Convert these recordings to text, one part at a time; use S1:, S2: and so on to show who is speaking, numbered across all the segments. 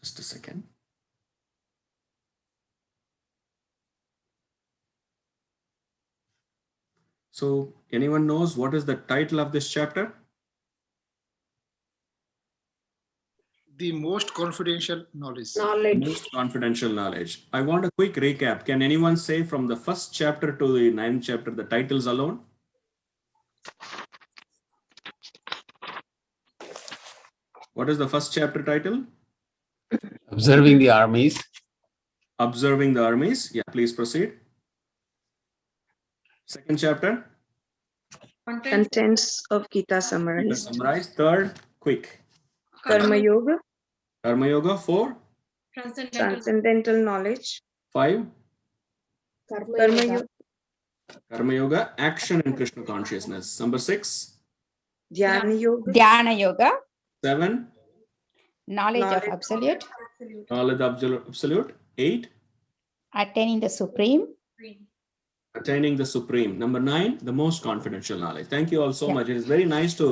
S1: Just a second. So anyone knows what is the title of this chapter?
S2: The most confidential knowledge.
S1: Most confidential knowledge. I want a quick recap. Can anyone say from the first chapter to the 9th chapter, the titles alone? What is the first chapter title?
S3: Observing the armies.
S1: Observing the armies. Yeah, please proceed. Second chapter?
S4: Contents of Gita summarized.
S1: Summarize. Third, quick.
S4: Karma Yoga,
S1: Karma Yoga. 4.
S4: transcendental knowledge.
S1: 5.
S4: Karma Yoga,
S1: Karma Yoga, action in Krishna consciousness. Number 6.
S4: Dhyana Yoga,
S5: Dhyana Yoga,
S1: 7.
S5: knowledge of absolute,
S1: Knowledge of absolute. 8.
S5: attaining the supreme.
S1: Attaining the supreme. Number 9, the most confidential knowledge. Thank you all so
S5: Yeah.
S1: much. It is very nice to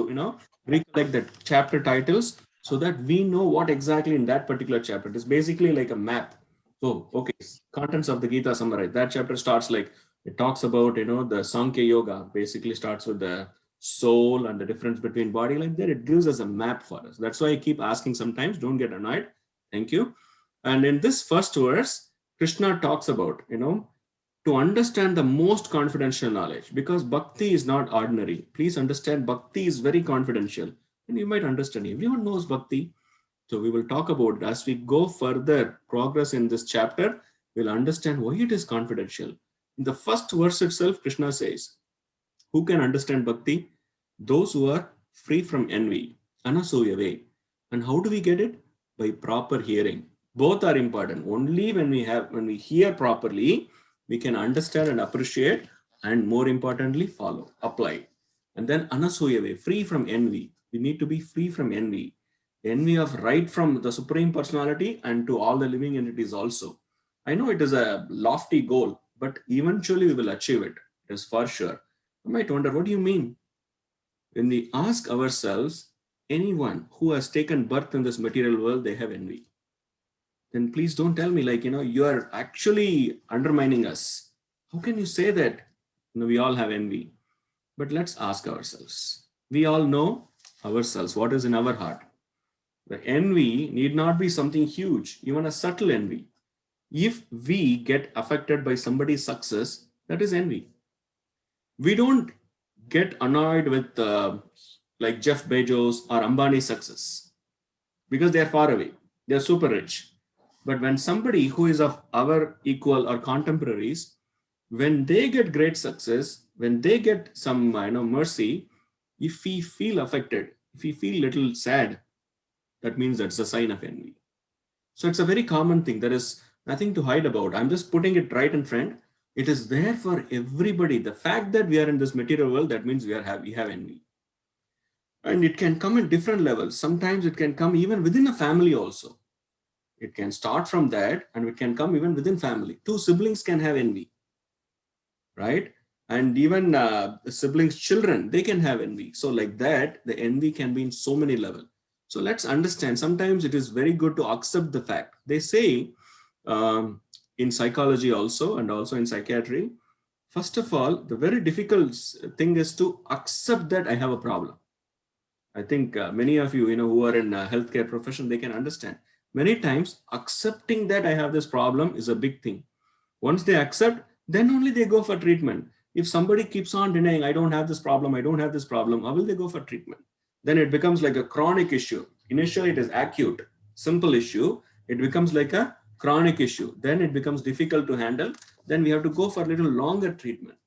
S1: recollect the chapter titles so that we know what exactly in that particular chapter. It is basically like a map. So, okay, contents of the Gita summarized. That chapter starts like it talks about the Sankhya Yoga. Basically starts with the soul and the difference between body. Like that, it gives us a map for us. That's why I keep asking sometimes. Don't get annoyed. Thank you. And in this first verse, Krishna talks about to understand the most confidential knowledge, because bhakti is not ordinary. Please understand, bhakti is very confidential. And you might understand, everyone knows bhakti. So we will talk about it. As we go further, progress in this chapter, we'll understand why it is confidential. In the first verse itself, Krishna says, who can understand bhakti? Those who are free from envy, anasuyave. And how do we get it? By proper hearing. Both are important. Only when we hear properly, we can understand and appreciate, and more importantly, follow, apply. And then anasuyave, free from envy. We need to be free from envy. Envy of right from the Supreme Personality and to all the living entities also. I know it is a lofty goal, but eventually we will achieve it. It is for sure. You might wonder, what do you mean? When we ask ourselves, anyone who has taken birth in this material world, they have envy. Then please don't tell me you are actually undermining us. How can you say that? We all have envy. But let's ask ourselves. We all know ourselves, what is in our heart. The envy need not be something huge, even a subtle envy. If we get affected by somebody's success, that is envy. We don't get annoyed with like Jeff Bezos or Ambani's success because they are far away. They are super rich. But when somebody who is of our equal or contemporaries, when they get great success, when they get some mercy, if we feel affected, if we feel little sad, that means that's a sign of envy. So it's a very common thing. There is nothing to hide about. I'm just putting it right in front. It is there for everybody. The fact that we are in this material world, that means we have envy. And it can come at different levels. Sometimes it can come even within a family also. It can start from that and it can come even within family. Two siblings can have envy, right? And even the siblings' children, they can have envy. So like that, the envy can be in so many levels. So let's understand, sometimes it is very good to accept the fact. They say in psychology also, and also in psychiatry, first of all, the very difficult thing is to accept that I have a problem. I think many of you, who are in healthcare profession, they can understand. Many times, accepting that I have this problem is a big thing. Once they accept, then only they go for treatment. If somebody keeps on denying, I don't have this problem, how will they go for treatment? Then it becomes like a chronic issue. Initially, it is acute, simple issue. It becomes like a chronic issue. Then it becomes difficult to handle. Then we have to go for a little longer treatment.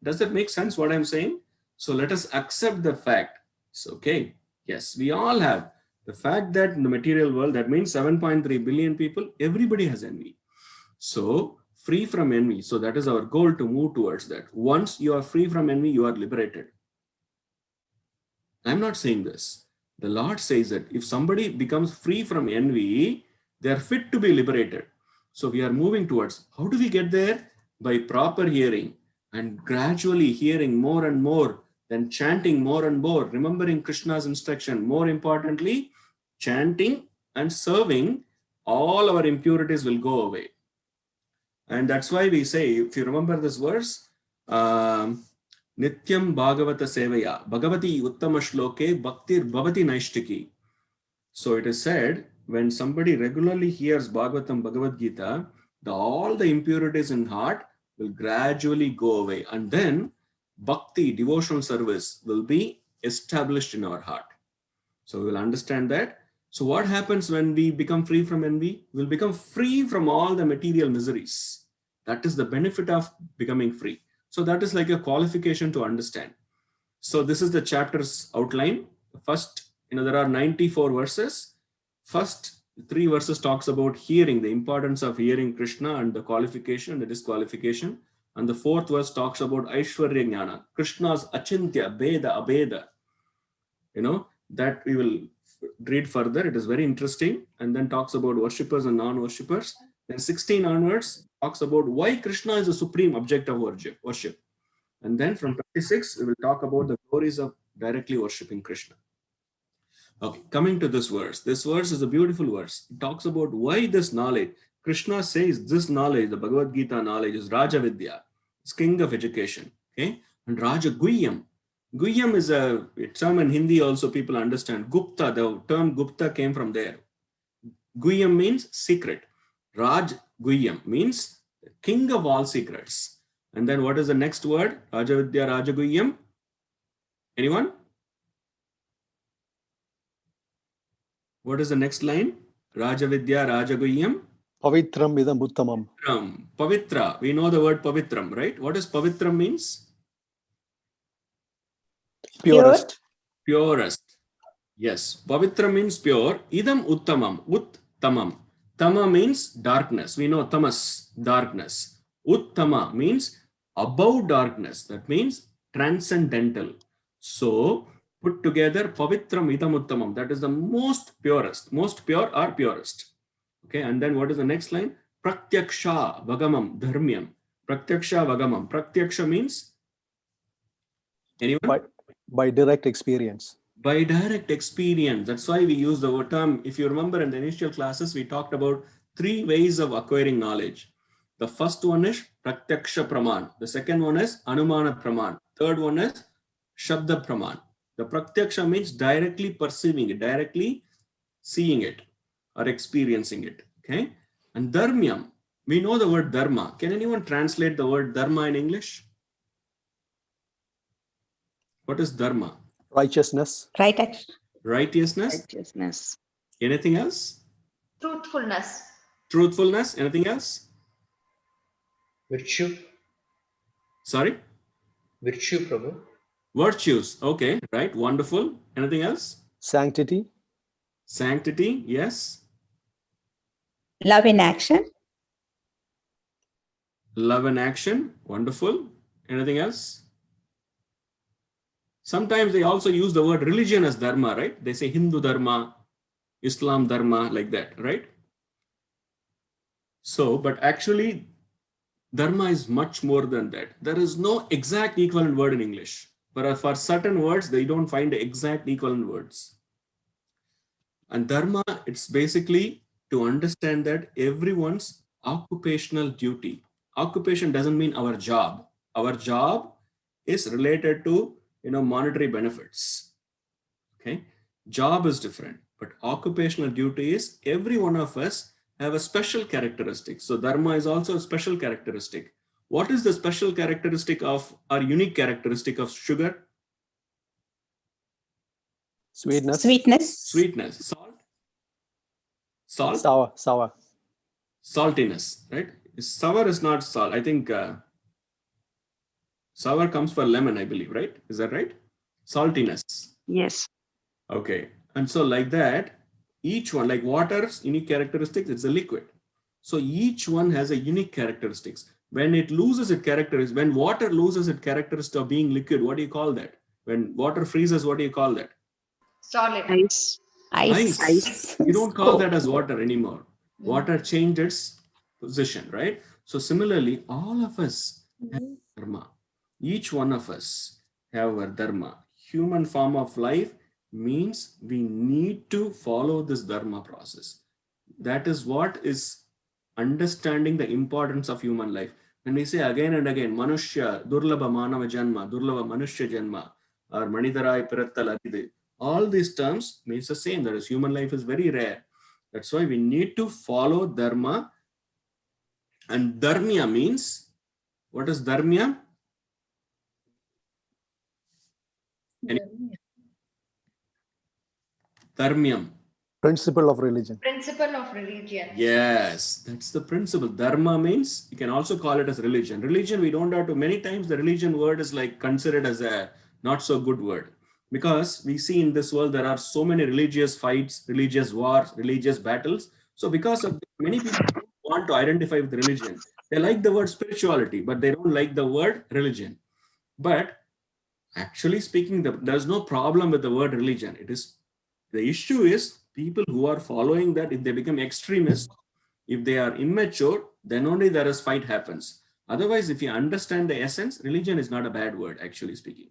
S1: Does that make sense what I'm saying? So let us accept the fact. It's okay. Yes, we all have. The fact that in the material world, that means 7.3 billion people, everybody has envy. So free from envy. So that is our goal, to move towards that. Once you are free from envy, you are liberated. I'm not saying this. The Lord says that if somebody becomes free from envy, they are fit to be liberated. So we are moving towards, how do we get there? By proper hearing and gradually hearing more and more, then chanting more and more, remembering Krishna's instruction. More importantly, chanting and serving all our impurities will go away. And that's why we say, if you remember this verse, Nityam Bhagavata Sevaya, Bhagavati Uttama Shloke, Bhaktir Bhavati Naishtiki. So it is said, when somebody regularly hears Bhagavatam, Bhagavad Gita, all the impurities in heart will gradually go away. And then bhakti, devotional service, will be established in our heart. So we will understand that. So what happens when we become free from envy? We'll become free from all the material miseries. That is the benefit of becoming free. So that is like a qualification to understand. So this is the chapter's outline. First, there are 94 verses. First 3 verses talks about hearing, the importance of hearing Krishna and the qualification and the disqualification. And the 4th verse talks about Aishwarya Jnana, Krishna's Achintya, Beda, Abeda. That we will read further. It is very interesting. And then talks about worshippers and non-worshippers. Then 16 onwards talks about why Krishna is the supreme object of worship. And then from 26, we will talk about the glories of directly worshipping Krishna. Okay, coming to this verse. This verse is a beautiful verse. It talks about why this knowledge. Krishna says this knowledge, the Bhagavad Gita knowledge, is Raja Vidya. It's king of education. Okay, and Raja Guhyam. Guhyam is a term in Hindi also people understand. Gupta, the term Gupta came from there. Guhyam means secret. Raj Guhyam means king of all secrets. And then what is the next word? Raja Vidya, Raja Guhyam. Anyone? What is the next line? Raja Vidya, Raja Guhyam.
S6: Pavitram idam uttamam.
S1: Pavitra. We know the word pavitram, right? What does pavitram means?
S6: Purest.
S1: Purest. Yes. Pavitra means pure. Idam uttamam. Uttamam. Tama means darkness. We know tamas, darkness. Uttama means above darkness. That means transcendental. So, put together, Pavitram Idam Uttamam. That is the most purest. Most pure or purest. Okay, and then what is the next line? Pratyaksha Vagamam Dharmyam. Pratyaksha Vagamam. Pratyaksha means? Anyone?
S6: By direct experience.
S1: By direct experience. That's why we use the term. If you remember in the initial classes, we talked about 3 ways of acquiring knowledge. The first one is Pratyaksha Praman. The second one is Anumana Praman. Third one is Shabda Praman. The Pratyaksha means directly perceiving it, directly seeing it or experiencing it. Okay. And Dharmyam, we know the word Dharma. Can anyone translate the word Dharma in English? What is Dharma?
S6: Righteousness.
S5: Right action.
S1: Righteousness.
S4: Righteousness.
S1: Anything else?
S7: Truthfulness.
S1: Truthfulness. Anything else?
S8: Virtue.
S1: Sorry?
S8: Virtue, Prabhu.
S1: Virtues. Okay. Right. Wonderful. Anything else?
S6: Sanctity.
S1: Sanctity. Yes.
S5: Love in action.
S1: Love and action. Wonderful. Anything else? Sometimes they also use the word religion as dharma, right? They say Hindu dharma, Islam dharma, like that, right? So, but actually, dharma is much more than that. There is no exact equivalent word in English. But for certain words, they don't find exact equivalent words. And dharma, it's basically to understand that everyone's occupational duty. Occupation doesn't mean our job. Our job is related to monetary benefits. Okay, job is different, but occupational duty is every one of us have a special characteristic. So dharma is also a special characteristic. What is the special characteristic of or unique characteristic of sugar?
S6: Sweetness.
S5: Sweetness.
S1: Sweetness. Salt.
S6: Sour.
S1: Saltiness, right? Sour is not salt. I think sour comes for lemon, I believe, right? Is that right? Saltiness.
S4: Yes.
S1: Okay. And so like that, each one, like water's unique characteristics, it's a liquid. So each one has a unique characteristics. When it loses its characteristics, when water loses its characteristic of being liquid, what do you call that? When water freezes, what do you call that?
S7: Solid.
S4: Ice.
S5: Ice.
S1: You don't call that as water anymore. Water changed its position, right? So similarly, all of us have dharma. Each one of us have a dharma. Human form of life means we need to follow this dharma process. that is what is understanding the importance of human life. When we say again and again, Manushya, Durlabha Manava Janma, Durlabha Manushya Janma, or Manidharai Pirattal Adide, all these terms means the same. That is, human life is very rare. That's why we need to follow Dharma. And Dharmya means, what is Dharmya? Dharmyam.
S6: Principle of religion.
S7: Principle of religion.
S1: Yes, that's the principle. Dharma means, you can also call it as religion. Religion, we don't have to, many times the religion word is like considered as a not so good word. Because we see in this world, there are so many religious fights, religious wars, religious battles. So because of this, many people don't want to identify with religion. They like the word spirituality, but they don't like the word religion. But actually speaking, there's no problem with the word religion. The issue is people who are following that, if they become extremists, if they are immature, then only there is fight happens. Otherwise, if you understand the essence, religion is not a bad word, actually speaking.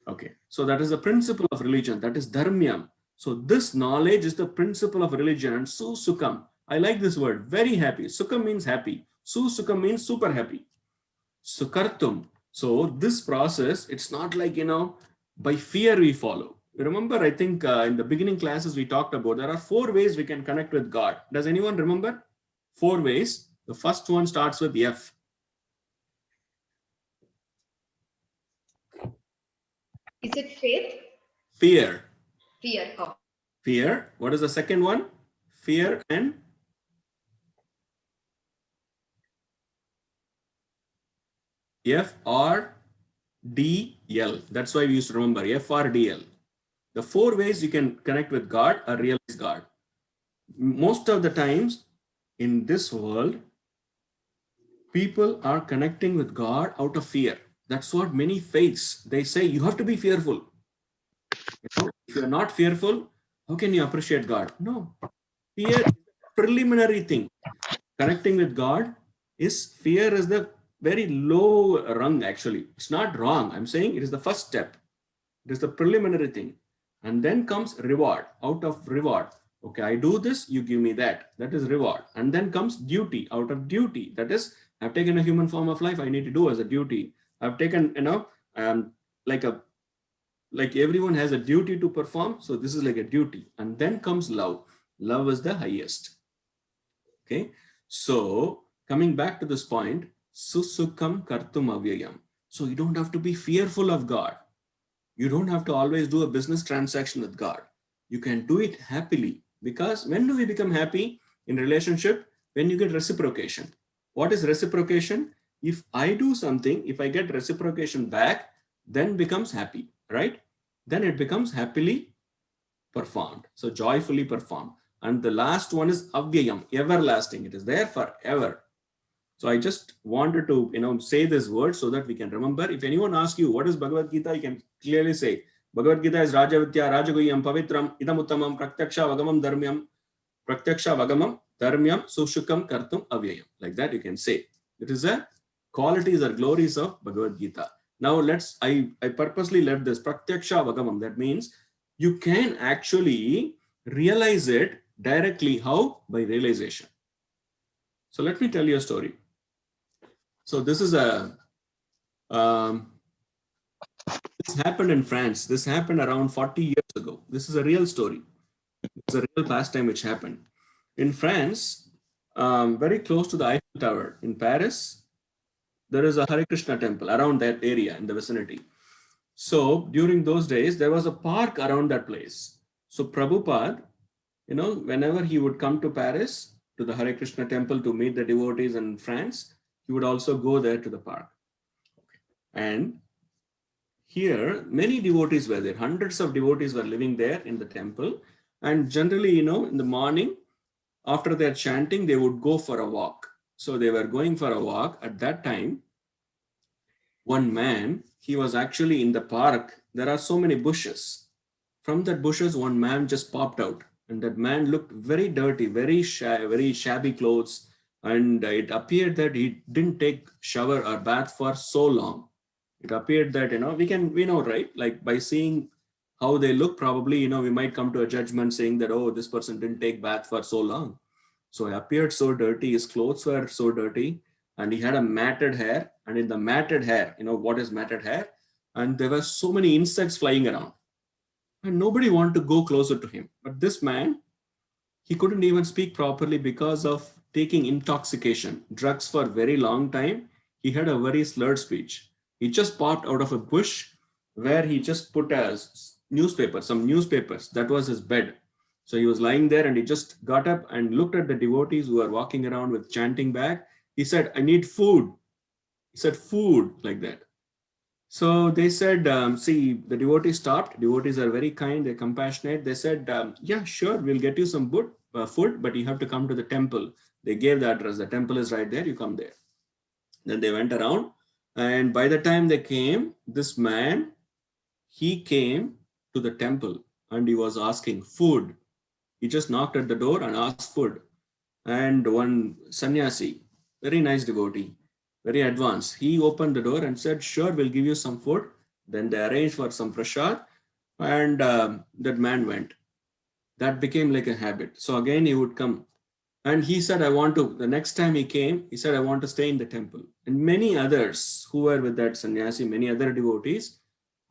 S1: Okay, so that is the principle of religion. That is dharmyam. So this knowledge is the principle of religion. And su sukham, I like this word, very happy. Sukham means happy. Su sukham means super happy. Sukartum. So this process, it's not like, by fear we follow. Remember, I think in the beginning classes we talked about, there are 4 ways we can connect with God. Does anyone remember? 4 ways. The first one starts with F.
S7: Is it faith?
S1: Fear.
S7: Fear. Oh.
S1: Fear. What is the second one? Fear and FRDL. That's why we used to remember FRDL. The 4 ways you can connect with God or realize God. Most of the times in this world, people are connecting with God out of fear. That's what many faiths, they say you have to be fearful. If you're not fearful, how can you appreciate God? No. Fear is a preliminary thing. Connecting with God fear is the very low rung, actually. It's not wrong. I'm saying it is the first step. It is the preliminary thing. And then comes reward, out of reward. Okay, I do this, you give me that. That is reward. And then comes duty, out of duty. That is, I've taken a human form of life, I need to do as a duty. I've taken, like everyone has a duty to perform. So this is like a duty. And then comes love. Love is the highest. Okay. So coming back to this point, susukam kartum avyayam. So you don't have to be fearful of God. You don't have to always do a business transaction with God. You can do it happily, because when do we become happy in relationship? When you get reciprocation. What is reciprocation? If I do something, if I get reciprocation back, then becomes happy, right? Then it becomes happily performed. So joyfully performed. And the last one is avyayam, everlasting. It is there forever. So I just wanted to, say this word so that we can remember. If anyone asks you what is Bhagavad-Gita, you can clearly say, Bhagavad-Gita is Rajavitya, Rajaguhyam, Pavitram, Idamuttamam, Pratyaksha Vagamam, Dharmyam, Sushukam, Kartum, Avyayam. Like that you can say. It is a qualities or glories of Bhagavad-Gita. Now I purposely left this Pratyaksha Vagamam. That means you can actually realize it directly. How? By realization. So let me tell you a story. So this is this happened in France. This happened around 40 years ago. This is a real story. It's a real pastime which happened. In France, very close to the Eiffel Tower in Paris, there is a Hare Krishna temple around that area in the vicinity. So during those days, there was a park around that place. So Prabhupada, whenever he would come to Paris, to the Hare Krishna temple to meet the devotees in France, he would also go there to the park. And here, many devotees were there. Hundreds of devotees were living there in the temple. And generally, in the morning, after their chanting, they would go for a walk. So they were going for a walk. At that time, one man, he was actually in the park. There are so many bushes. From that bushes, one man just popped out. And that man looked very dirty, very shabby clothes. And it appeared that he didn't take shower or bath for so long. It appeared that, we know, right? Like by seeing how they look, probably, we might come to a judgment saying that, oh, this person didn't take bath for so long. So he appeared so dirty, his clothes were so dirty, and he had a matted hair. And in the matted hair, what is matted hair? And there were so many insects flying around. And nobody wanted to go closer to him. But this man, he couldn't even speak properly because of taking intoxication, drugs for a very long time. He had a very slurred speech. He just popped out of a bush where he just put some newspapers. That was his bed. So he was lying there and he just got up and looked at the devotees who were walking around with chanting bag. He said, I need food. He said, food, like that. So they said, see, the devotees stopped. Devotees are very kind, they're compassionate. They said, yeah, sure, we'll get you some food, but you have to come to the temple. They gave the address. The temple is right there. You come there. Then they went around. And by the time they came, this man, he came to the temple and he was asking food. He just knocked at the door and asked food. And one sannyasi, very nice devotee, very advanced, he opened the door and said, sure, we'll give you some food. Then they arranged for some prasad, and that man went. That became like a habit. So again, he would come. And he said, the next time he came, he said, I want to stay in the temple. And many others who were with that sannyasi, many other devotees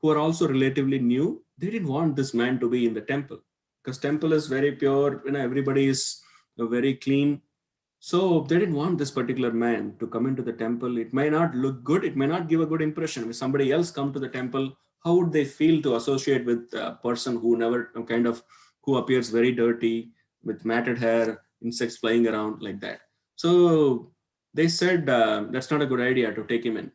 S1: who are also relatively new, they didn't want this man to be in the temple because temple is very pure, everybody is very clean. So they didn't want this particular man to come into the temple. It may not look good. It may not give a good impression. If somebody else come to the temple, how would they feel to associate with a person who appears very dirty, with matted hair, insects flying around like that? So they said, that's not a good idea to take him in.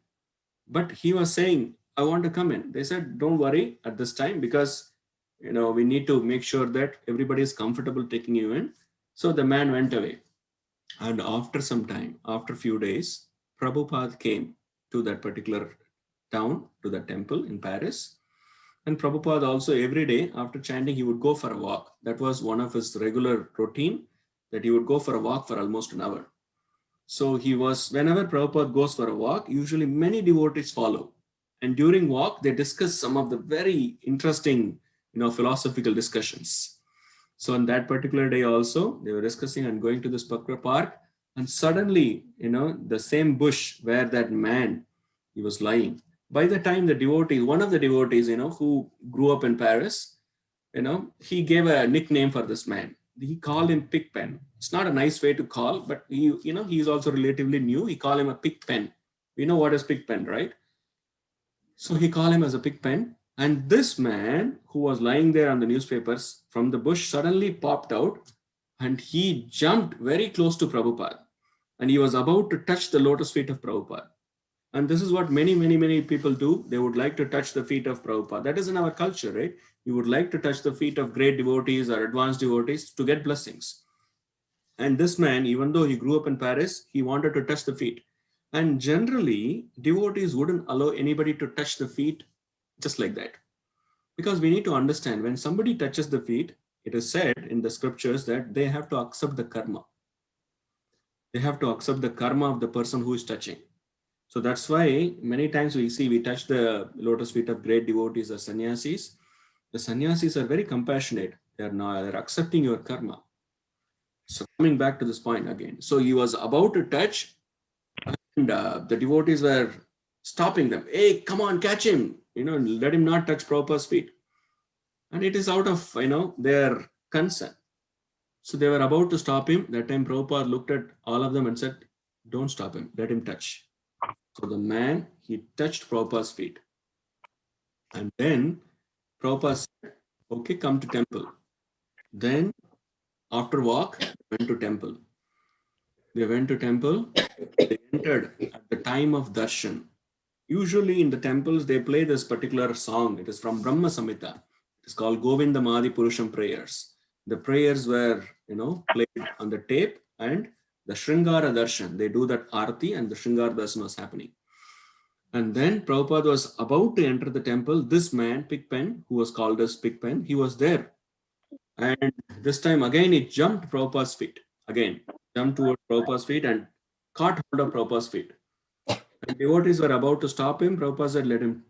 S1: But he was saying, I want to come in. They said, don't worry at this time because, we need to make sure that everybody is comfortable taking you in. So the man went away. And after some time, after a few days, Prabhupada came to that particular town, to the temple in Paris. And Prabhupada also every day after chanting, he would go for a walk. That was one of his regular routine, that he would go for a walk for almost an hour. So whenever Prabhupada goes for a walk, usually many devotees follow. And during walk, they discuss some of the very interesting, philosophical discussions. So on that particular day also, they were discussing and going to this park. And suddenly, the same bush where that man, he was lying. By the time one of the devotees, who grew up in Paris, he gave a nickname for this man. He called him Pigpen. It's not a nice way to call, but he's also relatively new. He called him a Pigpen. We know what is Pigpen, right? So he called him as a Pigpen. And this man who was lying there on the newspapers from the bush suddenly popped out and he jumped very close to Prabhupada. And he was about to touch the lotus feet of Prabhupada. And this is what many, many, many people do. They would like to touch the feet of Prabhupada. That is in our culture, right? You would like to touch the feet of great devotees or advanced devotees to get blessings. And this man, even though he grew up in Paris, he wanted to touch the feet. And generally, devotees wouldn't allow anybody to touch the feet just like that. Because we need to understand, when somebody touches the feet, it is said in the scriptures that they have to accept the karma. They have to accept the karma of the person who is touching. So that's why many times we touch the lotus feet of great devotees or sannyasis. The sannyasis are very compassionate. They're accepting your karma. So coming back to this point again. So he was about to touch and the devotees were stopping them. Hey, come on, catch him. Let him not touch Prabhupada's feet. And it is out of, their concern. So they were about to stop him. That time Prabhupada looked at all of them and said, don't stop him, let him touch. So the man, he touched Prabhupada's feet. And then Prabhupada said, okay, come to temple. Then after walk, went to temple. They went to temple. They entered at the time of darshan. Usually in the temples, they play this particular song. It is from Brahma Samhita. It's called Govinda Madi Purusham prayers. The prayers were, played on the tape, and the Shringara Darshan, they do that Arati and the Shringara Darshan was happening. And then Prabhupada was about to enter the temple. This man, Pigpen, who was called as Pigpen, he was there. And this time again, he jumped Prabhupada's feet. Again, jumped towards Prabhupada's feet and caught hold of Prabhupada's feet. And devotees were about to stop him. Prabhupada said, let him.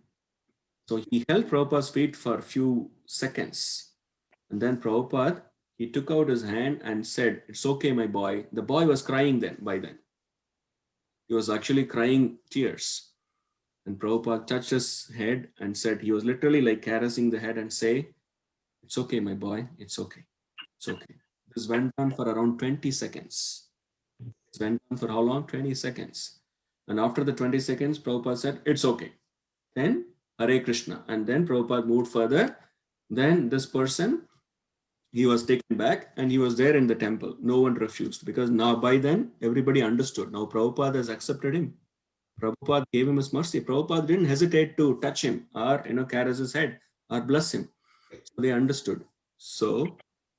S1: So he held Prabhupada's feet for a few seconds. And then Prabhupada, he took out his hand and said, "It's okay, my boy." The boy was crying by then. He was actually crying tears. And Prabhupada touched his head and said, he was literally like caressing the head and say, "It's okay, my boy. It's okay. It's okay." This went on for around 20 seconds. It went on for how long? 20 seconds. And after the 20 seconds, Prabhupada said, "It's okay." Then Hare Krishna. And then Prabhupada moved further. Then this person, he was taken back and he was there in the temple. No one refused, because now by then everybody understood. Now Prabhupada has accepted him. Prabhupada gave him his mercy. Prabhupada didn't hesitate to touch him or caress his head or bless him. So they understood. So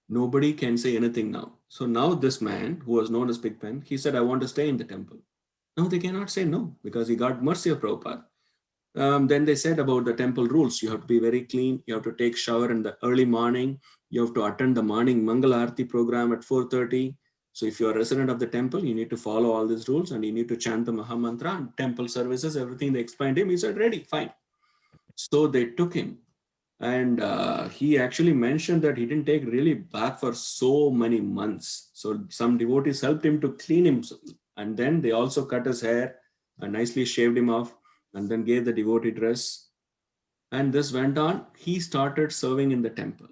S1: nobody can say anything now. So now this man who was known as Big Pen, he said, "I want to stay in the temple." Now they cannot say no because he got mercy of Prabhupada. Then they said about the temple rules. You have to be very clean. You have to take shower in the early morning. You have to attend the morning Mangal Arati program at 4:30. So if you're a resident of the temple, you need to follow all these rules and you need to chant the Maha Mantra and temple services, everything they explained him. He said, "Ready, fine." So they took him. And he actually mentioned that he didn't take really bath for so many months. So some devotees helped him to clean him. And then they also cut his hair and nicely shaved him off and then gave the devotee dress. And this went on. He started serving in the temple.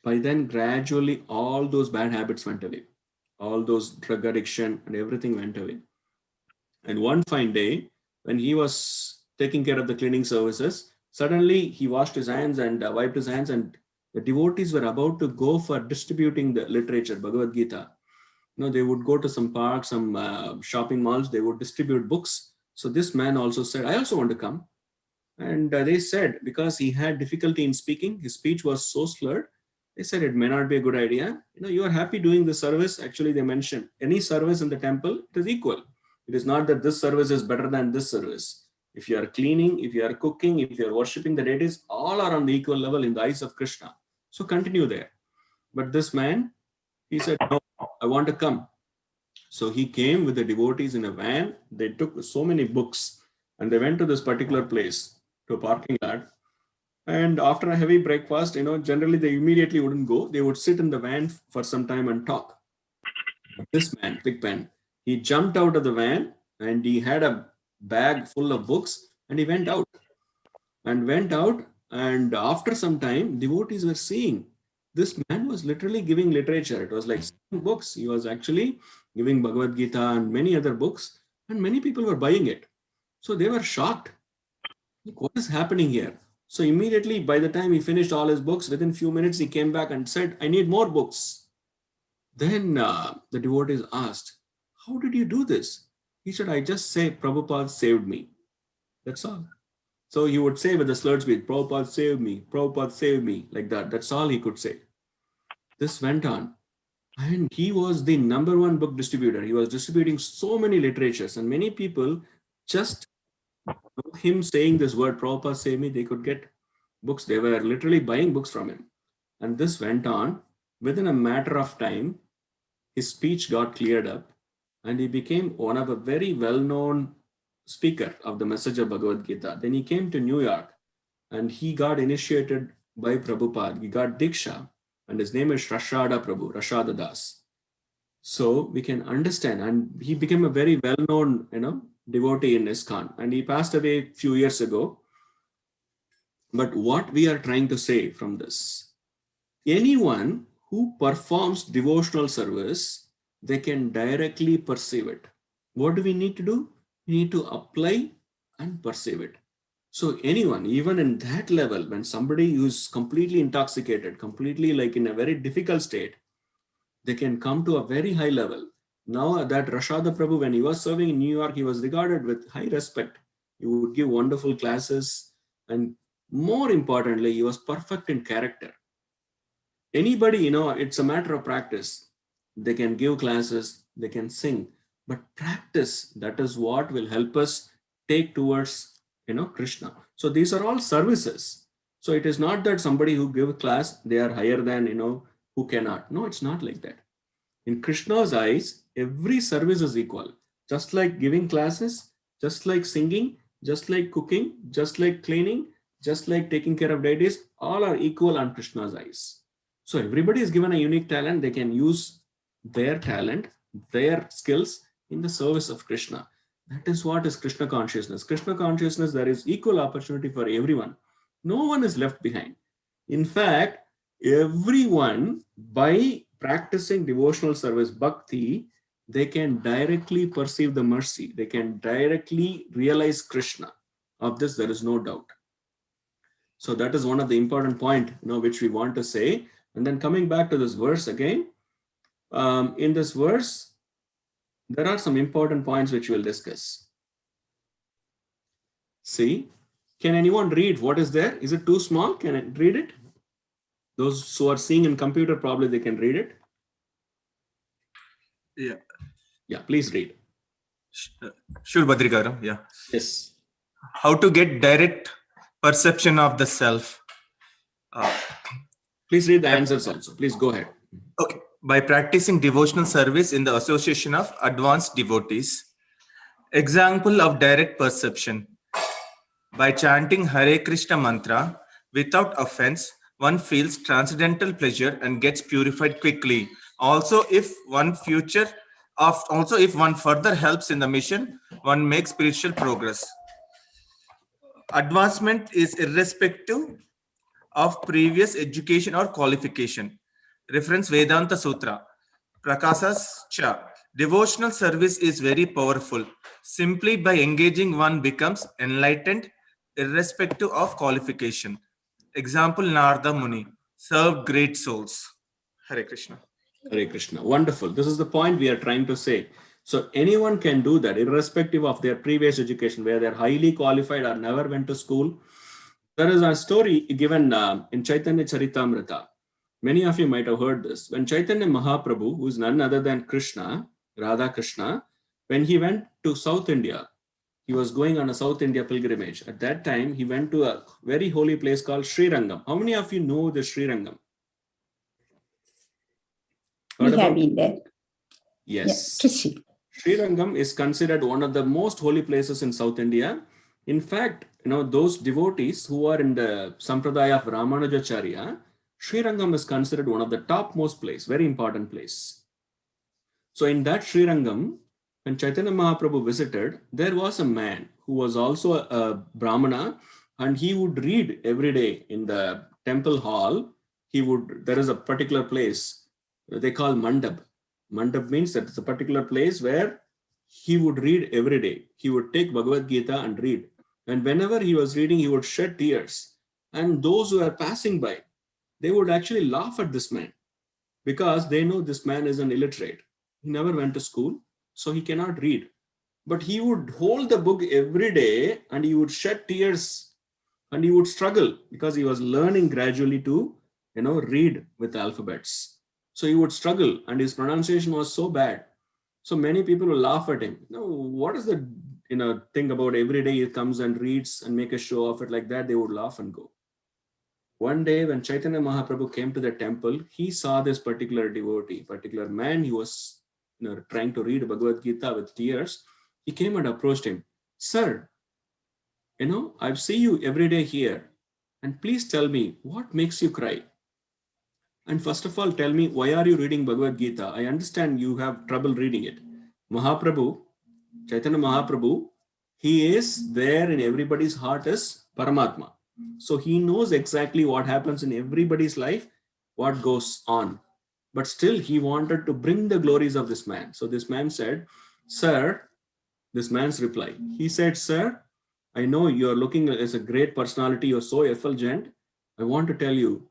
S1: By then, gradually, all those bad habits went away. All those drug addiction and everything went away. And one fine day, when he was taking care of the cleaning services, suddenly he washed his hands and wiped his hands, and the devotees were about to go for distributing the literature, Bhagavad-Gita. They would go to some parks, some shopping malls, they would distribute books. So this man also said, "I also want to come." And they said, because he had difficulty in speaking, his speech was so slurred, they said it may not be a good idea. You are happy doing the service. Actually, they mentioned any service in the temple, it is equal. It is not that this service is better than this service. If you are cleaning, if you are cooking, if you are worshipping the deities, all are on the equal level in the eyes of Krishna. So continue there. But this man, he said, "No, I want to come." So he came with the devotees in a van. They took so many books and they went to this particular place, to a parking lot. And after a heavy breakfast, generally they immediately wouldn't go. They would sit in the van for some time and talk. This man, Big Pen, he jumped out of the van and he had a bag full of books and he went out. And after some time, devotees were seeing this man was literally giving literature. It was like books. He was actually giving Bhagavad-Gita and many other books, and many people were buying it. So they were shocked. What is happening here? So immediately, by the time he finished all his books, within few minutes, he came back and said, "I need more books." Then the devotees asked, "How did you do this?" He said, "I just say, Prabhupada saved me." That's all. So he would say with a slurred speech, "Prabhupada saved me, Prabhupada saved me," like that. That's all he could say. This went on. And he was the #1 book distributor. He was distributing so many literatures, and many people just him saying this word, "Prabhupada save me," they could get books. They were literally buying books from him. And this went on. Within a matter of time, his speech got cleared up and he became one of a very well-known speaker of the message of Bhagavad Gita. Then he came to New York and he got initiated by Prabhupada. He got Diksha and his name is Rashada Prabhu, Rashada Das. So we can understand, and he became a very well-known, devotee in ISKCON, and he passed away a few years ago. But what we are trying to say from this, anyone who performs devotional service, they can directly perceive it. What do we need to do? We need to apply and perceive it. So anyone, even in that level, when somebody who's completely intoxicated, completely like in a very difficult state, they can come to a very high level. Now that Rashada Prabhu, when he was serving in New York, he was regarded with high respect. He would give wonderful classes, and more importantly, he was perfect in character. Anybody, it's a matter of practice. They can give classes, they can sing, but practice, that is what will help us take towards, Krishna. So these are all services. So it is not that somebody who give class, they are higher than, who cannot. No, it's not like that. In Krishna's eyes, every service is equal. Just like giving classes, just like singing, just like cooking, just like cleaning, just like taking care of deities, all are equal on Krishna's eyes. So everybody is given a unique talent. They can use their talent, their skills in the service of Krishna. That is what is Krishna consciousness. Krishna consciousness, there is equal opportunity for everyone. No one is left behind. In fact, everyone, by practicing devotional service, bhakti, they can directly perceive the mercy. They can directly realize Krishna. Of this, there is no doubt. So that is one of the important point, which we want to say. And then coming back to this verse again, in this verse, there are some important points which we'll discuss. See, can anyone read what is there? Is it too small? Can I read it? Those who are seeing in computer, probably they can read it.
S9: Yeah.
S1: Yeah, please read.
S9: Sure, Badrikaram. Yeah.
S1: Yes.
S9: How to get direct perception of the self.
S1: Please read the answers also. Please go ahead.
S9: Okay. By practicing devotional service in the association of advanced devotees. Example of direct perception. By chanting Hare Krishna mantra without offense, one feels transcendental pleasure and gets purified quickly. Also, if one further helps in the mission, one makes spiritual progress. Advancement is irrespective of previous education or qualification. Reference Vedanta Sutra. Prakasas Cha. Devotional service is very powerful. Simply by engaging, one becomes enlightened irrespective of qualification. Example, Narada Muni served great souls. Hare Krishna.
S1: Hare Krishna. Wonderful. This is the point we are trying to say. So anyone can do that irrespective of their previous education, where they're highly qualified or never went to school. There is a story given in Chaitanya Charitamrita. Many of you might have heard this. When Chaitanya Mahaprabhu, who is none other than Krishna, Radha Krishna, when he went to South India, he was going on a South India pilgrimage. At that time, he went to a very holy place called Sri Rangam. How many of you know the Sri Rangam?
S5: We have been there.
S1: Yes.
S5: Trichy.
S1: Sri Rangam is considered one of the most holy places in South India. In fact, those devotees who are in the Sampradaya of Ramanujacharya, Sri Rangam is considered one of the topmost place, very important place. So in that Sri Rangam, when Chaitanya Mahaprabhu visited, there was a man who was also a Brahmana, and he would read every day in the temple hall. There is a particular place they call Mandap. Mandap means that it's a particular place where he would read every day. He would take Bhagavad-Gita and read. And whenever he was reading, he would shed tears. And those who are passing by, they would actually laugh at this man because they know this man is an illiterate. He never went to school, so he cannot read. But he would hold the book every day and he would shed tears and he would struggle because he was learning gradually to, read with alphabets. So he would struggle and his pronunciation was so bad. So many people will laugh at him. What is the thing about every day he comes and reads and make a show of it like that? They would laugh and go. One day when Chaitanya Mahaprabhu came to the temple, he saw this particular devotee, particular man. He was trying to read Bhagavad-Gita with tears. He came and approached him. Sir, I see you every day here. And please tell me, what makes you cry? And first of all, tell me, why are you reading Bhagavad-Gita? I understand you have trouble reading it. Mahaprabhu, Chaitanya Mahaprabhu, he is there in everybody's heart as Paramatma. So he knows exactly what happens in everybody's life, what goes on. But still, he wanted to bring the glories of this man. So this man said, Sir, this man's reply, he said, Sir, I know you're looking as a great personality. You're so effulgent. I want to tell you,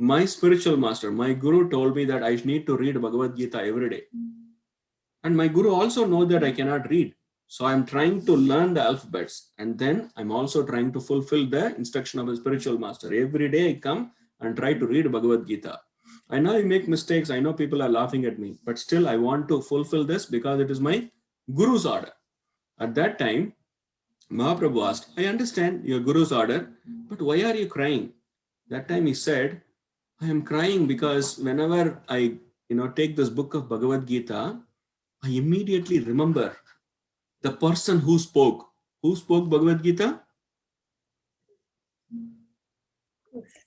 S1: my spiritual master, my guru told me that I need to read Bhagavad-Gita every day. And my guru also knows that I cannot read. So I'm trying to learn the alphabets. And then I'm also trying to fulfill the instruction of a spiritual master. Every day I come and try to read Bhagavad-Gita. I know I make mistakes. I know people are laughing at me. But still I want to fulfill this because it is my guru's order. At that time, Mahaprabhu asked, I understand your guru's order, but why are you crying? That time he said, I am crying because whenever I take this book of Bhagavad-Gita, I immediately remember the person who spoke. Who spoke Bhagavad-Gita?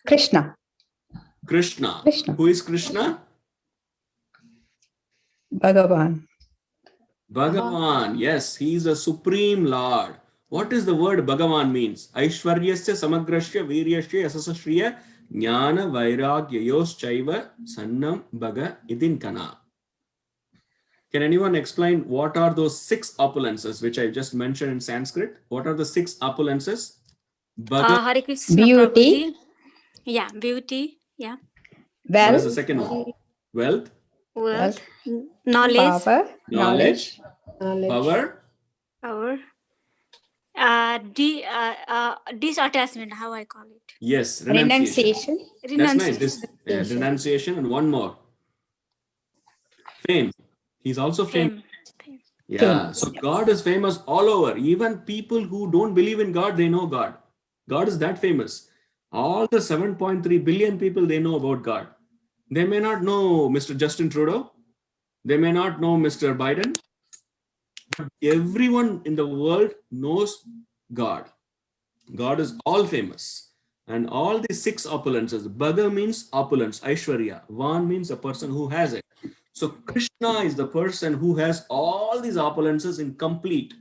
S5: Krishna.
S1: Krishna.
S5: Krishna.
S1: Who is Krishna?
S5: Bhagavan.
S1: Bhagavan. Yes, he is a supreme Lord. What does the word Bhagavan means? Aishwaryasya samagrasya viryasya yasasashriya jnana vairagyayos chaiva sannam bhaga idin kana. Can anyone explain what are those 6 opulences which I just mentioned in Sanskrit? What are the 6 opulences?
S10: Hare Krishna
S5: Beauty.
S10: Prabhuji. Yeah, beauty. Yeah,
S1: What is the
S5: Wealth.
S1: second one? Wealth,
S10: wealth,
S5: Wealth.
S10: knowledge,
S5: Power.
S1: knowledge,
S4: Knowledge.
S1: power.
S10: power, disattachment. How I call it?
S1: Yes,
S5: Renunciation.
S1: That's nice.
S10: Renunciation.
S1: Renunciation, and one more. Fame. He's also famous.
S10: Fame.
S1: Yeah.
S5: Fame.
S1: So God is famous all over. Even people who don't believe in God, they know God. God is that famous. All the 7.3 billion people, they know about God. They may not know Mr. Justin Trudeau. They may not know Mr. Biden. But everyone in the world knows God. God is all famous. And all these 6 opulences, Bhaga means opulence, Aishwarya. Van means a person who has it. So Krishna is the person who has all these opulences in complete.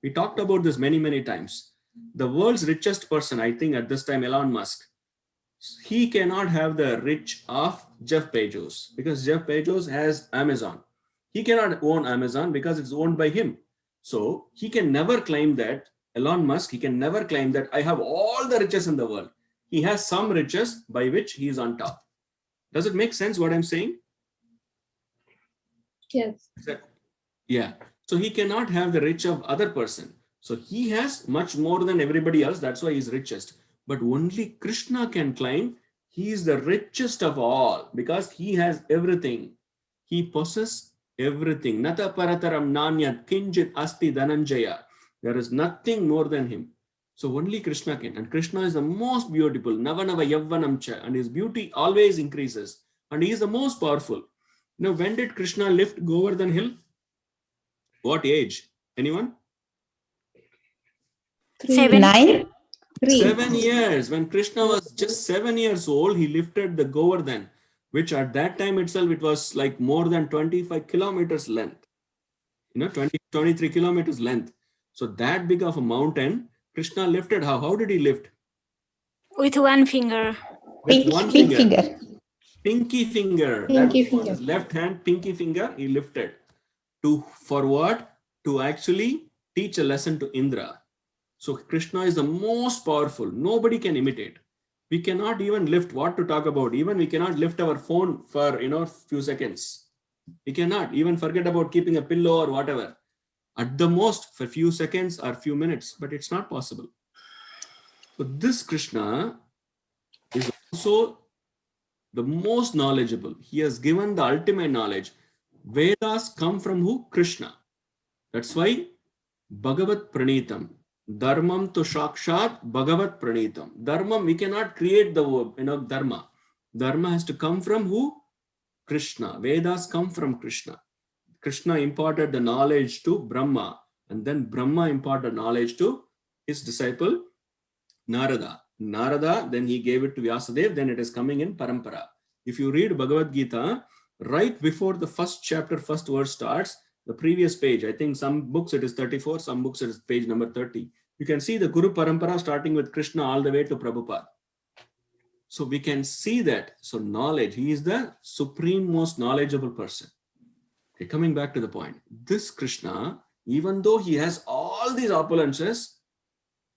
S1: We talked about this many, many times. The world's richest person, I think at this time, Elon Musk, he cannot have the rich of Jeff Bezos because Jeff Bezos has Amazon. He cannot own Amazon because it's owned by him. So he can never claim that, Elon Musk, he can never claim that I have all the riches in the world. He has some riches by which he is on top. Does it make sense what I'm saying?
S4: Yes.
S1: Yeah. So he cannot have the rich of other person. So he has much more than everybody else. That's why he's richest. But only Krishna can claim he is the richest of all because he has everything. He possesses everything. Nata parataram nanyat kinjit asti dhananjaya. There is nothing more than him. So only Krishna can. And Krishna is the most beautiful. Navanava yavvanam cha. And his beauty always increases. And he is the most powerful. Now, when did Krishna lift Govardhan hill? What age? Anyone?
S10: 7.
S5: 9.
S1: 7 years. When Krishna was just 7 years old, he lifted the Govardhan, which at that time itself, it was like more than 25 kilometers length. 23 kilometers length. So that big of a mountain, Krishna lifted. How did he lift?
S10: With one finger.
S1: With one
S5: Big
S1: finger.
S5: finger.
S1: Pinky finger.
S4: Pinky
S1: That was
S4: finger.
S1: his left hand, pinky finger, he lifted. For what? To actually teach a lesson to Indra. So Krishna is the most powerful. Nobody can imitate. We cannot even lift, what to talk about. Even we cannot lift our phone for few seconds. We cannot even forget about keeping a pillow or whatever. At the most for few seconds or few minutes, but it's not possible. So this Krishna is also the most knowledgeable. He has given the ultimate knowledge. Vedas come from who? Krishna. That's why Bhagavat Pranitam. Dharmam to Shakshat Bhagavat Pranitam. Dharmam, we cannot create the dharma. Dharma has to come from who? Krishna. Vedas come from Krishna. Krishna imparted the knowledge to Brahma, and then Brahma imparted knowledge to his disciple Narada. Narada, then he gave it to Vyasadeva, then it is coming in Parampara. If you read Bhagavad-Gita, right before the first chapter, first verse starts, the previous page, I think some books it is 34, some books it is page number 30. You can see the Guru Parampara starting with Krishna all the way to Prabhupada. So we can see that. So knowledge, he is the supreme most knowledgeable person. Okay, coming back to the point. This Krishna, even though he has all these opulences,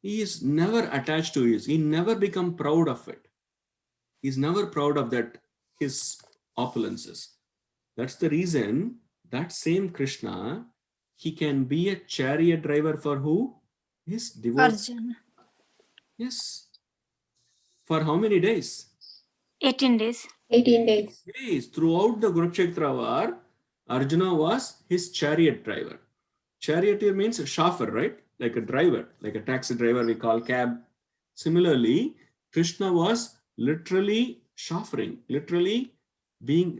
S1: he is never attached to it. He never become proud of it. He's never proud of that, his opulences. That's the reason that same Krishna, he can be a chariot driver for who? His devotees.
S10: Arjuna.
S1: Yes. For how many days?
S10: 18 days.
S4: 18 days.
S1: Days. Throughout the Kurukshetra war, Arjuna was his chariot driver. Charioteer means a chauffeur, right? Like a driver, like a taxi driver we call cab. Similarly, Krishna was literally chauffeuring, literally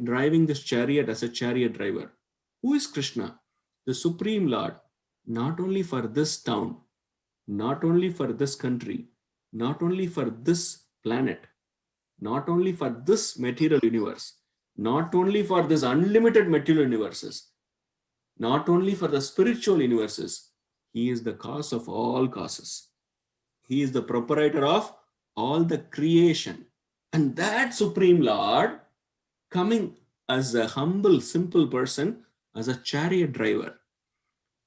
S1: driving this chariot as a chariot driver. Who is Krishna? The Supreme Lord, not only for this town, not only for this country, not only for this planet, not only for this material universe, not only for this unlimited material universes, not only for the spiritual universes, he is the cause of all causes. He is the proprietor of all the creation. And that Supreme Lord, coming as a humble, simple person, as a chariot driver.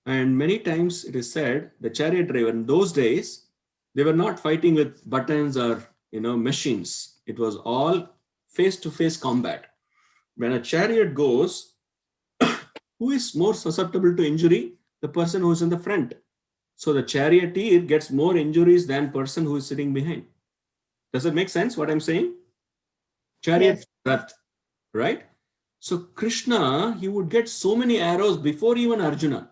S1: And many times it is said, the chariot driver in those days, they were not fighting with buttons or machines. It was all face-to-face combat. When a chariot goes, who is more susceptible to injury? The person who is in the front. So the charioteer gets more injuries than person who is sitting behind. Does it make sense what I'm saying? Chariot Rath, right? So Krishna, he would get so many arrows before even Arjuna.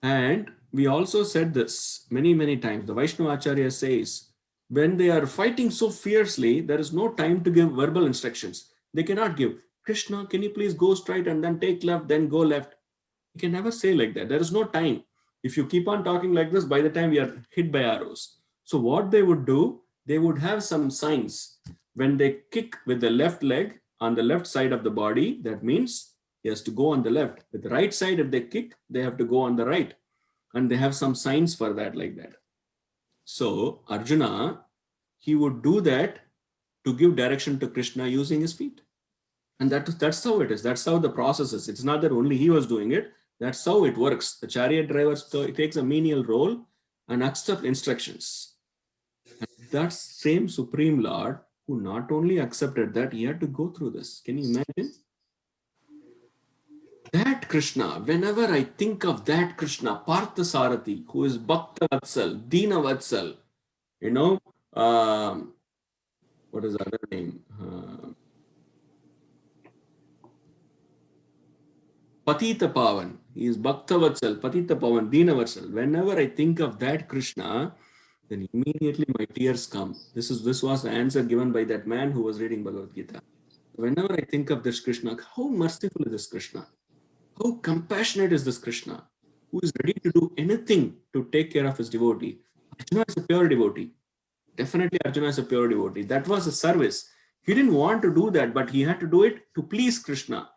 S1: And we also said this many, many times. The Vaishnava Acharya says, when they are fighting so fiercely, there is no time to give verbal instructions. They cannot give, Krishna, can you please go straight and then take left, then go left. You can never say like that. There is no time. If you keep on talking like this, by the time we are hit by arrows. So what they would do, they would have some signs. When they kick with the left leg on the left side of the body, that means he has to go on the left. With the right side, if they kick, they have to go on the right. And they have some signs for that like that. So Arjuna, he would do that to give direction to Krishna using his feet. And that's how it is. That's how the process is. It's not that only he was doing it. That's how it works. The chariot driver takes a menial role and accepts instructions. And that same Supreme Lord who not only accepted that, he had to go through this. Can you imagine? That Krishna, whenever I think of that Krishna, Parthasarathi, who is Bhakta Vatsal, Dina Vatsal, what is the other name? Patita Pavan. He is Bhakta Vatsal, Patita Pavan, Dina Vatsal. Whenever I think of that Krishna, then immediately my tears come. This was the answer given by that man who was reading Bhagavad-Gita. Whenever I think of this Krishna, how merciful is this Krishna? How compassionate is this Krishna, who is ready to do anything to take care of his devotee? Arjuna is a pure devotee. Definitely Arjuna is a pure devotee. That was a service. He didn't want to do that, but he had to do it to please Krishna.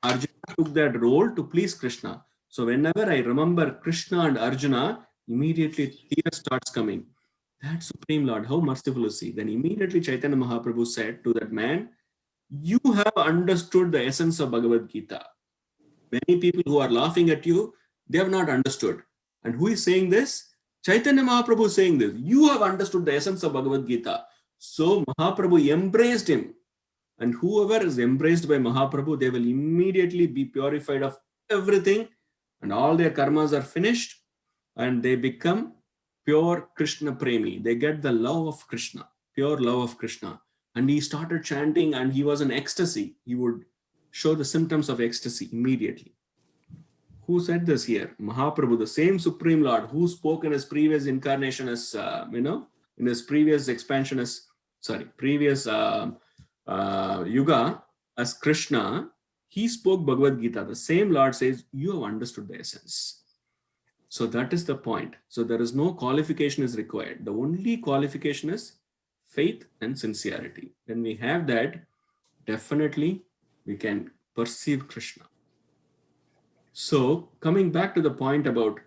S1: Arjuna took that role to please Krishna. So whenever I remember Krishna and Arjuna, immediately tears starts coming. That Supreme Lord, how merciful is he? Then immediately Chaitanya Mahaprabhu said to that man, you have understood the essence of Bhagavad-Gita. Many people who are laughing at you, they have not understood. And who is saying this? Chaitanya Mahaprabhu is saying this. You have understood the essence of Bhagavad-Gita. So Mahaprabhu embraced him. And whoever is embraced by Mahaprabhu, they will immediately be purified of everything. And all their karmas are finished. And they become pure Krishna Premi. They get the love of Krishna, pure love of Krishna. And he started chanting and he was in ecstasy. He would show the symptoms of ecstasy immediately. Who said this here? Mahaprabhu, the same Supreme Lord who spoke in his previous incarnation as, in his previous expansion as, previous yuga as Krishna, he spoke Bhagavad Gita. The same Lord says, you have understood the essence. So that is the point. So there is no qualification is required. The only qualification is faith and sincerity. When we have that, definitely we can perceive Krishna. So coming back to the point about,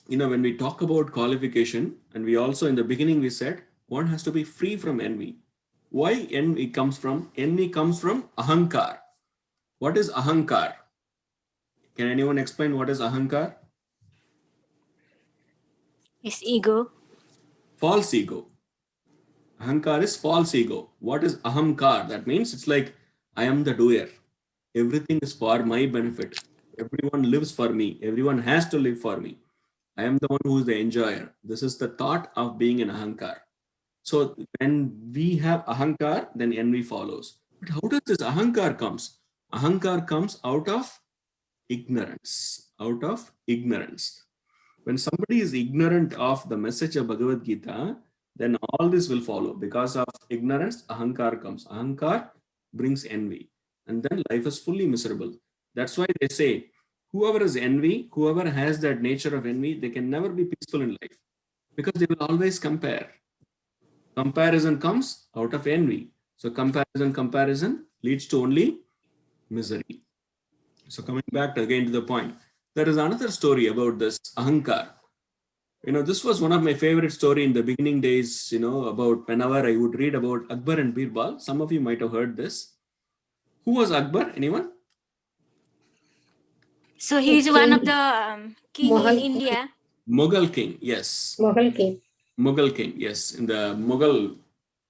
S1: when we talk about qualification, and we also in the beginning we said, one has to be free from envy. Why envy comes from? Envy comes from ahankar. What is ahankar? Can anyone explain what is ahankar?
S10: It's ego.
S1: False ego. Ahankar is false ego. What is ahamkar? That means it's like, I am the doer. Everything is for my benefit. Everyone lives for me. Everyone has to live for me. I am the one who is the enjoyer. This is the thought of being an ahankar. So when we have ahankar, then envy follows. But how does this ahankar comes? Ahankar comes out of ignorance. Out of ignorance. When somebody is ignorant of the message of Bhagavad Gita, then all this will follow. Because of ignorance, ahankar comes. Ahankar brings envy. And then life is fully miserable. That's why they say, whoever is envy, whoever has that nature of envy, they can never be peaceful in life. Because they will always compare. Comparison comes out of envy. So comparison leads to only misery. So coming back again to the point, there is another story about this ahankar. This was one of my favorite story in the beginning days, about whenever I would read about Akbar and Birbal. Some of you might have heard this. Who was Akbar? Anyone?
S10: So he is one of the king in
S5: Mughal.
S10: India.
S1: Mughal king, yes.
S5: Mughal king.
S1: Mughal king, yes. In the Mughal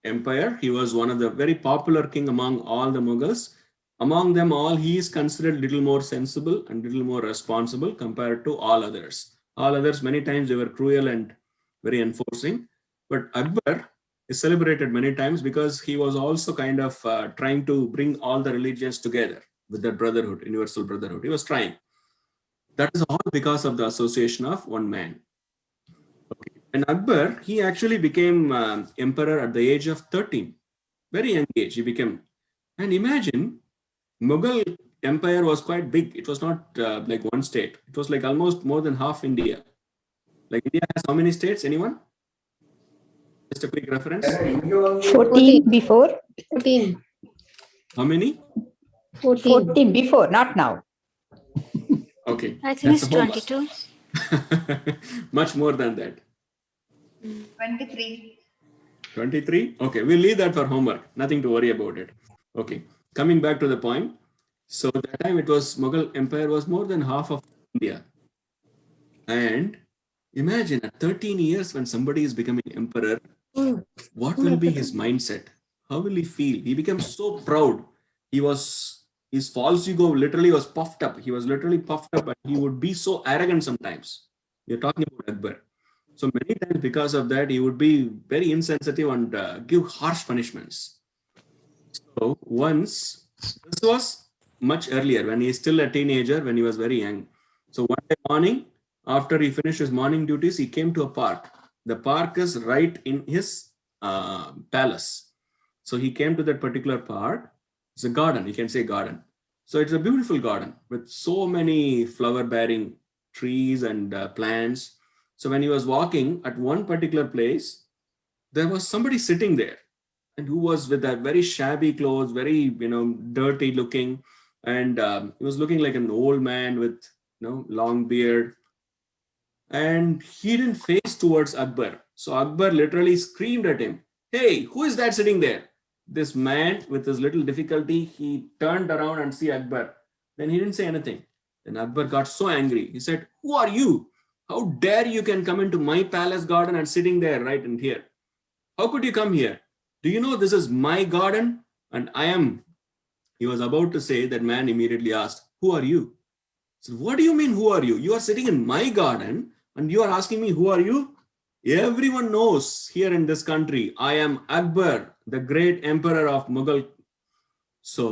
S1: Empire, he was one of the very popular king among all the Mughals. Among them all, he is considered little more sensible and little more responsible compared to all others. All others, many times they were cruel and very enforcing. But Akbar is celebrated many times because he was also kind of trying to bring all the religions together with that brotherhood, universal brotherhood. He was trying. That is all because of the association of one man. Okay. And Akbar, he actually became emperor at the age of 13. Very young age, he became. And imagine, Mughal empire was quite big. It was not like one state. It was like almost more than half India. Like India has how many states? Anyone? Just a quick reference.
S5: 14 before. 14.
S1: How many?
S5: 14 before, not now.
S1: Okay.
S10: I think it's
S1: That's
S10: 22.
S1: Much more than that.
S7: 23.
S1: 23? Okay, we'll leave that for homework. Nothing to worry about it. Okay, coming back to the point. So that time it was Mughal Empire was more than half of India. And imagine at 13 years when somebody is becoming emperor, what will be his mindset? How will he feel? He became so proud. His false ego literally was puffed up. He was literally puffed up and he would be so arrogant sometimes. We're talking about Akbar. So many times because of that, he would be very insensitive and give harsh punishments. So once, this was much earlier when he is still a teenager, when he was very young. So one day morning, after he finished his morning duties, he came to a park. The park is right in his palace. So he came to that particular park. It's a garden, you can say garden. So it's a beautiful garden with so many flower-bearing trees and plants. So when he was walking at one particular place, there was somebody sitting there and who was with that very shabby clothes, very, dirty looking. And he was looking like an old man with, long beard. And he didn't face towards Akbar. So Akbar literally screamed at him, "Hey, who is that sitting there?" This man, with his little difficulty, he turned around and see Akbar. Then he didn't say anything. Then Akbar got so angry. He said, "Who are you? How dare you can come into my palace garden and sitting there right in here? How could you come here? Do you know this is my garden and I am..." He was about to say, that man immediately asked, "Who are you?" So, "What do you mean, who are you? You are sitting in my garden and you are asking me, who are you? Everyone knows here in this country, I am Akbar, the great emperor of Mughal." So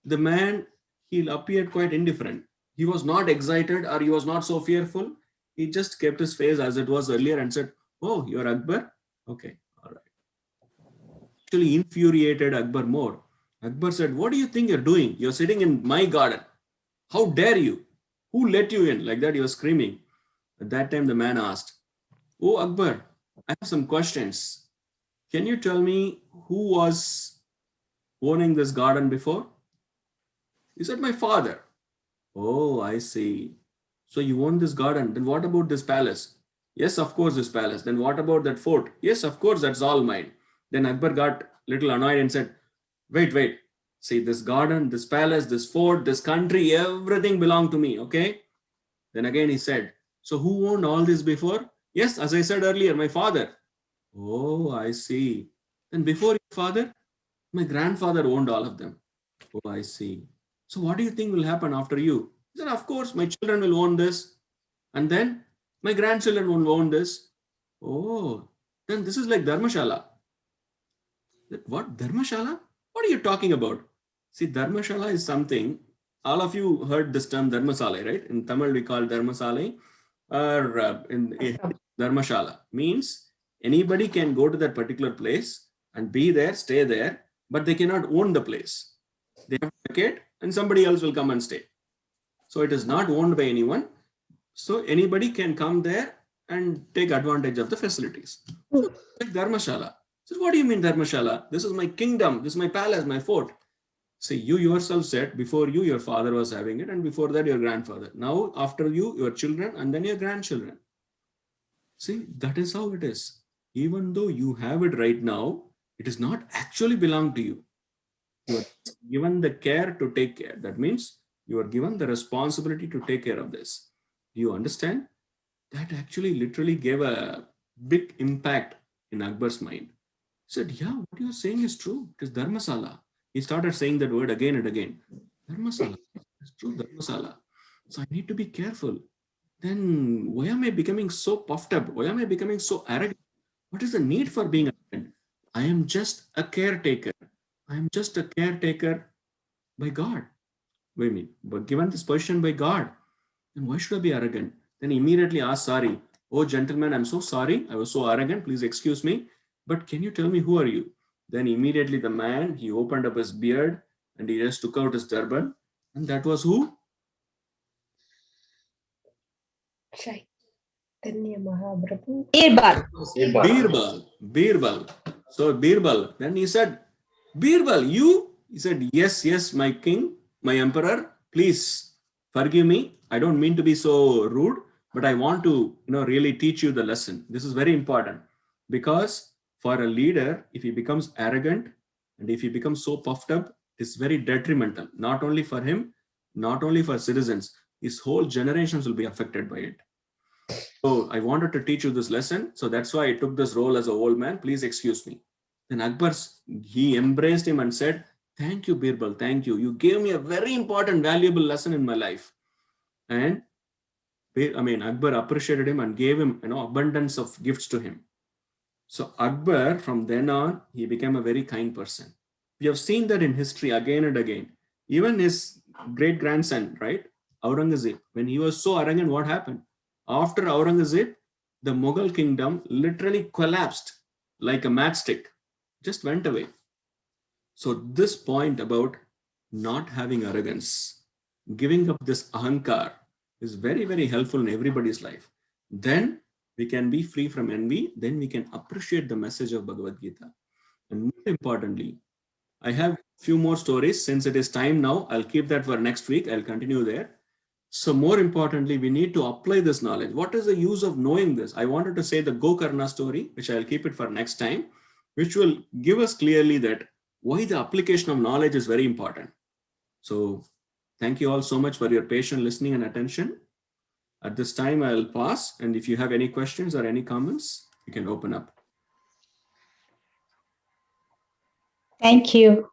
S1: the man, he appeared quite indifferent. He was not excited or he was not so fearful. He just kept his face as it was earlier and said, "Oh, you're Akbar? Okay, all right." Actually infuriated Akbar more. Akbar said, "What do you think you're doing? You're sitting in my garden. How dare you? Who let you in?" Like that, he was screaming. At that time, the man asked, "Oh, Akbar, I have some questions. Can you tell me who was owning this garden before?" He said, "My father." "Oh, I see. So you own this garden. Then what about this palace?" "Yes, of course, this palace." "Then what about that fort?" "Yes, of course, that's all mine." Then Akbar got a little annoyed and said, Wait. See, this garden, this palace, this fort, this country, everything belonged to me, okay?" Then again he said, "So who owned all this before?" "Yes, as I said earlier, my father." "Oh, I see. Then before your father?" "My grandfather owned all of them." "Oh, I see. So what do you think will happen after you?" He said, "Of course, my children will own this. And then my grandchildren will own this." "Oh, then this is like Dharmashala." "What, Dharmashala? What are you talking about?" See, Dharmashala is something, all of you heard this term Dharmasala, right? In Tamil, we call Dharmasala, or in Dharmashala means anybody can go to that particular place and be there, stay there, but they cannot own the place. They have to vacate and somebody else will come and stay. So it is not owned by anyone. So anybody can come there and take advantage of the facilities. So like Dharmashala. So what do you mean, Dharmashala? This is my kingdom. This is my palace, my fort. See, you yourself said before you, your father was having it, and before that, your grandfather. Now, after you, your children, and then your grandchildren. See, that is how it is. Even though you have it right now, it is not actually belong to you. You are given the care to take care. That means you are given the responsibility to take care of this. Do you understand? That actually literally gave a big impact in Akbar's mind. He said, yeah, what you're saying is true. It is Dharmasala. He started saying that word again and again. Dharmasala. It's true, Dharmasala. So I need to be careful. Then why am I becoming so puffed up? Why am I becoming so arrogant? What is the need for being arrogant? I am just a caretaker. I am just a caretaker by God. Wait a minute, but given this position by God, then why should I be arrogant? Then immediately ask sorry. Oh, gentlemen, I'm so sorry. I was so arrogant. Please excuse me. But can you tell me who are you? Then immediately the man, he opened up his beard and he just took out his turban. And that was who?
S5: Birbal.
S1: Birbal. Birbal. So Birbal. Then he said, Birbal, you? He said, yes, my king, my emperor, please forgive me. I don't mean to be so rude, but I want to, really teach you the lesson. This is very important because for a leader, if he becomes arrogant and if he becomes so puffed up, it's very detrimental, not only for him, not only for citizens, his whole generations will be affected by it. So I wanted to teach you this lesson. So that's why I took this role as an old man. Please excuse me. Then Akbar, he embraced him and said, thank you, Birbal. Thank you. You gave me a very important, valuable lesson in my life. And Akbar appreciated him and gave him, abundance of gifts to him. So Akbar, from then on, he became a very kind person. We have seen that in history again and again. Even his great grandson, right? Aurangzeb, when he was so arrogant, what happened? After Aurangzeb, the Mughal kingdom literally collapsed like a matchstick, just went away. So this point about not having arrogance, giving up this ahankar is very, very helpful in everybody's life. Then we can be free from envy. Then we can appreciate the message of Bhagavad Gita. And more importantly, I have a few more stories. Since it is time now, I'll keep that for next week. I'll continue there. So more importantly, we need to apply this knowledge. What is the use of knowing this? I wanted to say the Gokarna story, which I'll keep it for next time, which will give us clearly that why the application of knowledge is very important. So thank you all so much for your patient listening and attention. At this time, I'll pause. And if you have any questions or any comments, you can open up.
S5: Thank you.